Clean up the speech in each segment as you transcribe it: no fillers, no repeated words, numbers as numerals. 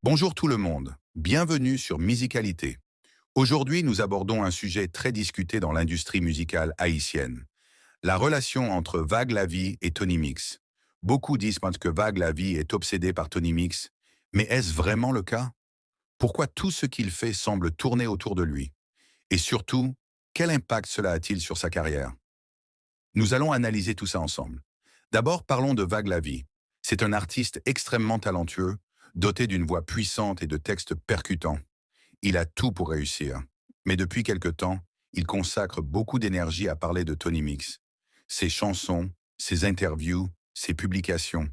Bonjour tout le monde, bienvenue sur Musicalité. Aujourd'hui, nous abordons un sujet très discuté dans l'industrie musicale haïtienne, la relation entre Vague Lavie et Tony Mix. Beaucoup disent que Vague Lavie est obsédé par Tony Mix, mais est-ce vraiment le cas? Pourquoi tout ce qu'il fait semble tourner autour de lui? Et surtout, quel impact cela a-t-il sur sa carrière? Nous allons analyser tout ça ensemble. D'abord, parlons de Vague Lavie. C'est un artiste extrêmement talentueux, doté d'une voix puissante et de textes percutants. Il a tout pour réussir. Mais depuis quelque temps, il consacre beaucoup d'énergie à parler de Tony Mix. Ses chansons, ses interviews, ses publications,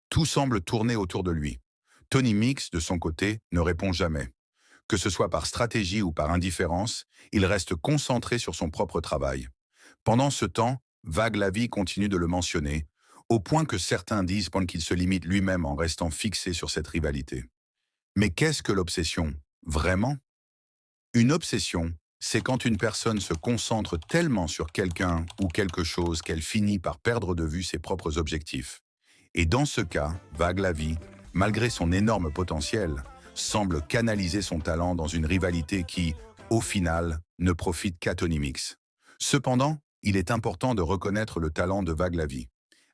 tout semble tourner autour de lui. Tony Mix, de son côté, ne répond jamais. Que ce soit par stratégie ou par indifférence, il reste concentré sur son propre travail. Pendant ce temps, Vague Lavie continue de le mentionner, au point que certains disent qu'il se limite lui-même en restant fixé sur cette rivalité. Mais qu'est-ce que l'obsession? Vraiment? Une obsession, c'est quand une personne se concentre tellement sur quelqu'un ou quelque chose qu'elle finit par perdre de vue ses propres objectifs. Et dans ce cas, Vague Lavie, malgré son énorme potentiel, semble canaliser son talent dans une rivalité qui, au final, ne profite qu'à Tony Mix. Cependant, il est important de reconnaître le talent de Vague Lavie.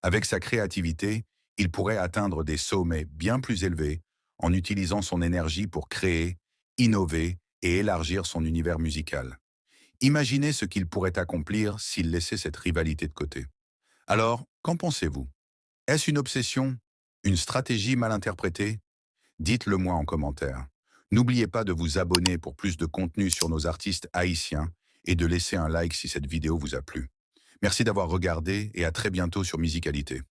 Avec sa créativité, il pourrait atteindre des sommets bien plus élevés en utilisant son énergie pour créer, innover et élargir son univers musical. Imaginez ce qu'il pourrait accomplir s'il laissait cette rivalité de côté. Alors, qu'en pensez-vous? Est-ce une obsession? Une stratégie mal interprétée? Dites-le moi en commentaire. N'oubliez pas de vous abonner pour plus de contenu sur nos artistes haïtiens et de laisser un like si cette vidéo vous a plu. Merci d'avoir regardé et à très bientôt sur Musicalité.